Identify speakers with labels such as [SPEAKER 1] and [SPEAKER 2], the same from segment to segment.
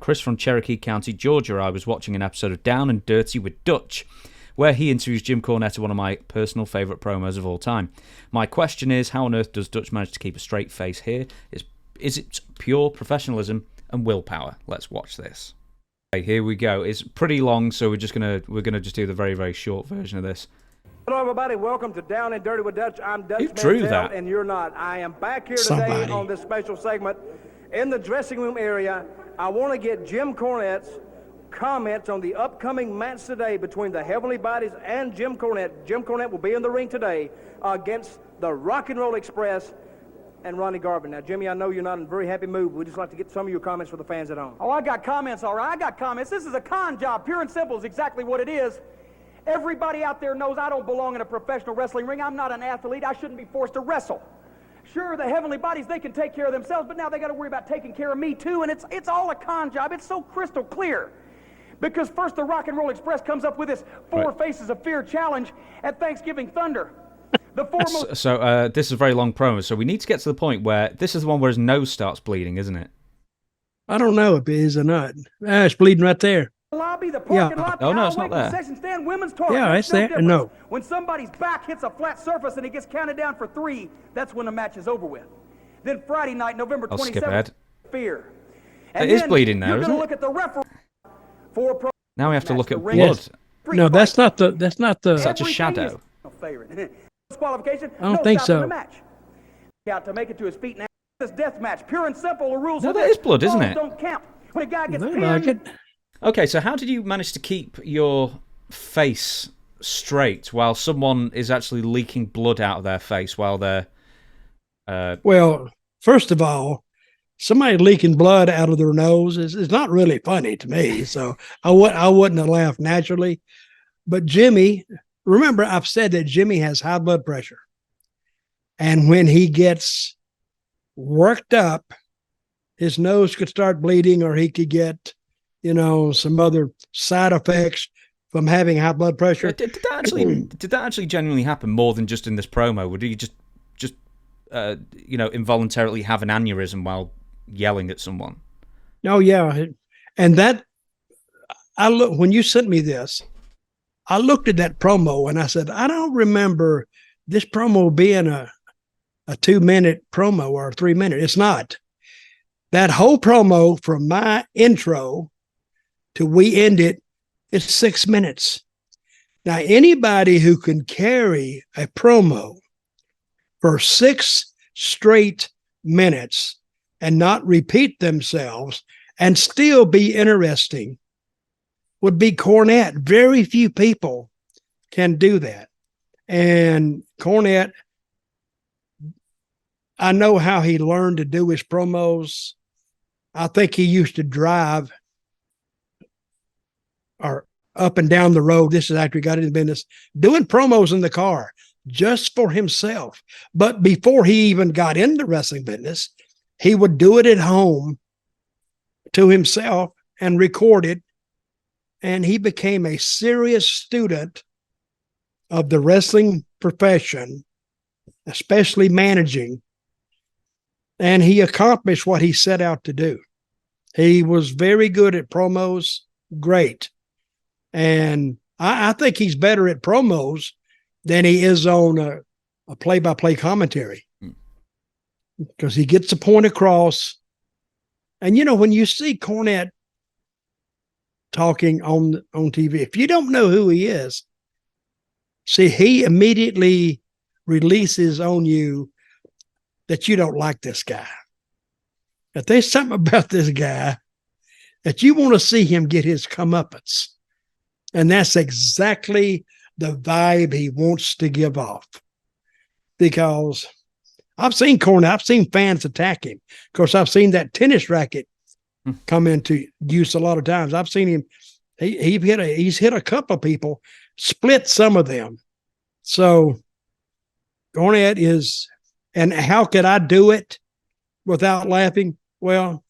[SPEAKER 1] Chris from Cherokee County, Georgia. I was watching an episode of Down and Dirty with Dutch, where he interviews Jim Cornette, one of my personal favourite promos of all time. My question is, how on earth does Dutch manage to keep a straight face here? Is it pure professionalism and willpower? Let's watch this. Okay, here we go. It's pretty long, so we're gonna just do the very, very short version of this.
[SPEAKER 2] Hello, everybody. Welcome to Down and Dirty with Dutch. I'm Dutch
[SPEAKER 1] Mantell,
[SPEAKER 2] and you're not. I am back here today on this special segment in the dressing room area. I want to get Jim Cornette's comments on the upcoming match today between the Heavenly Bodies and Jim Cornette. Jim Cornette will be in the ring today against the Rock and Roll Express and Ronnie Garvin. Now, Jimmy, I know you're not in a very happy mood. We'd just like to get some of your comments for the fans at home.
[SPEAKER 3] Oh, I got comments, all right. I got comments. This is a con job. Pure and simple is exactly what it is. Everybody out there knows I don't belong in a professional wrestling ring. I'm not an athlete. I shouldn't be forced to wrestle. Sure, the Heavenly Bodies, they can take care of themselves, but now they got to worry about taking care of me too, and it's all a con job. It's so crystal clear. Because first the Rock and Roll Express comes up with this Four Faces of Fear challenge at Thanksgiving Thunder. The foremost...
[SPEAKER 1] So this is a very long promo, so we need to get to the point where this is the one where his nose starts bleeding, isn't it?
[SPEAKER 4] I don't know if it is or not. It's bleeding right there.
[SPEAKER 3] Lobby, the parking lot,
[SPEAKER 1] oh,
[SPEAKER 3] the
[SPEAKER 1] no, it's not there.
[SPEAKER 3] concession stand, women's toilet.
[SPEAKER 4] Yeah, it's there.
[SPEAKER 3] Difference.
[SPEAKER 4] No.
[SPEAKER 3] When somebody's back hits a flat surface and it gets counted down for 3, that's when the match is over with. Then Friday night, November 27th, Fear. And
[SPEAKER 1] it is bleeding now,
[SPEAKER 3] you're
[SPEAKER 1] isn't
[SPEAKER 3] gonna
[SPEAKER 1] it?
[SPEAKER 3] Look at the referee for
[SPEAKER 1] now we have to look at blood.
[SPEAKER 4] Yes. No, that's not the.
[SPEAKER 1] Such a shadow.
[SPEAKER 3] Disqualification.
[SPEAKER 4] I don't think so.
[SPEAKER 3] Out to make it to his feet now. This death match, pure and simple. The rules.
[SPEAKER 1] No, that is blood, isn't it?
[SPEAKER 3] Don't count. When a guy gets
[SPEAKER 4] Look
[SPEAKER 3] pinned.
[SPEAKER 4] like it.
[SPEAKER 1] Okay, so how did you manage to keep your face straight while someone is actually leaking blood out of their face while they're...
[SPEAKER 4] Well, first of all, somebody leaking blood out of their nose is not really funny to me, so I wouldn't have laughed naturally. But Jimmy, remember I've said that Jimmy has high blood pressure. And when he gets worked up, his nose could start bleeding or he could get... some other side effects from having high blood pressure.
[SPEAKER 1] Did that actually genuinely happen more than just in this promo? Would he just involuntarily have an aneurysm while yelling at someone?
[SPEAKER 4] Oh yeah, and that when you sent me this, I looked at that promo and I said, I don't remember this promo being a 2-minute promo or a 3-minute. It's not. That whole promo from my intro till we end it, it's 6 minutes. Now, anybody who can carry a promo for 6 straight minutes and not repeat themselves and still be interesting would be Cornette. Very few people can do that. And Cornette, I know how he learned to do his promos. I think he used to drive or up and down the road. This is after he got into business, doing promos in the car just for himself. But before he even got into wrestling business, he would do it at home to himself and record it. And he became a serious student of the wrestling profession, especially managing. And he accomplished what he set out to do. He was very good at promos, great. And I think he's better at promos than he is on a play-by-play commentary because he gets the point across. And, when you see Cornette talking on TV, if you don't know who he is, see, he immediately releases on you that you don't like this guy. If there's something about this guy that you want to see him get his comeuppance. And that's exactly the vibe he wants to give off. Because I've seen Cornette, I've seen fans attack him. Of course, I've seen that tennis racket come into use a lot of times. I've seen him, he's hit a couple of people, split some of them. So Cornette is, and how could I do it without laughing? Well,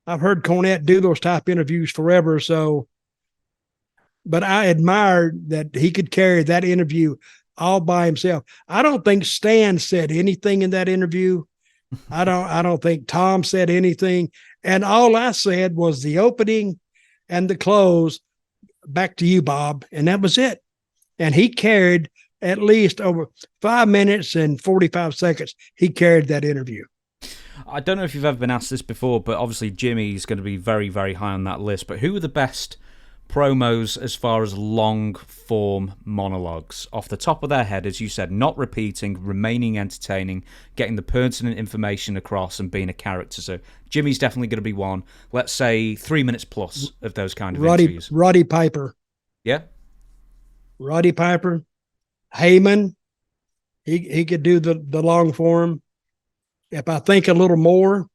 [SPEAKER 4] I've heard Cornette do those type interviews forever, so... But I admired that he could carry that interview all by himself. I don't think Stan said anything in that interview I don't think Tom said anything. And all I said was the opening and the close, back to you, Bob. And that was it. And he carried at least over 5 minutes and 45 seconds. He carried that interview.
[SPEAKER 1] I don't know if you've ever been asked this before, but obviously Jimmy's going to be very, very high on that list. But who are the best promos as far as long form monologues off the top of their head, as you said, not repeating, remaining entertaining, getting the pertinent information across and being a character? So Jimmy's definitely going to be one. Let's say 3 minutes plus of those kind of interviews.
[SPEAKER 4] Roddy Piper.
[SPEAKER 1] Yeah.
[SPEAKER 4] Roddy Piper. Heyman. He could do the long form. If I think a little more,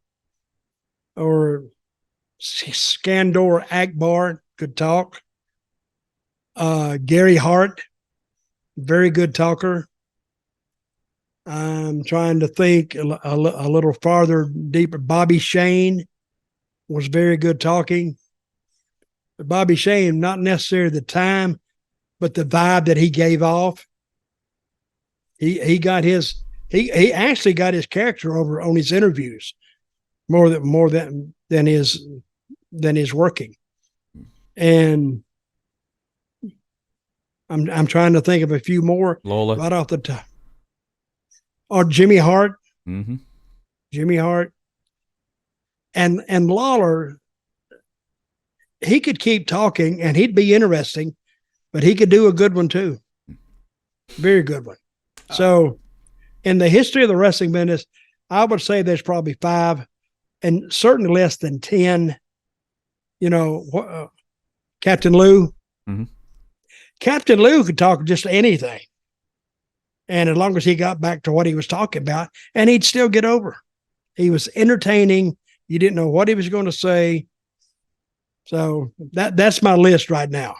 [SPEAKER 4] or Skandor Akbar could talk. Gary Hart, very good talker. I'm trying to think a little farther deeper. Bobby Shane was very good talking. But Bobby Shane, not necessarily the time, but the vibe that he gave off. He got his he actually got his character over on his interviews more than his working. And I'm trying to think of a few more
[SPEAKER 1] Lola.
[SPEAKER 4] right off the top. Or Jimmy Hart.
[SPEAKER 1] Mm-hmm.
[SPEAKER 4] Jimmy Hart. And Lawler, he could keep talking and he'd be interesting, but he could do a good one too. Very good one. So in the history of the wrestling business, I would say there's probably 5 and certainly less than 10. Captain Lou.
[SPEAKER 1] Mm-hmm.
[SPEAKER 4] Captain Lou could talk just anything. And as long as he got back to what he was talking about, and he'd still get over. He was entertaining. You didn't know what he was going to say. So that's my list right now.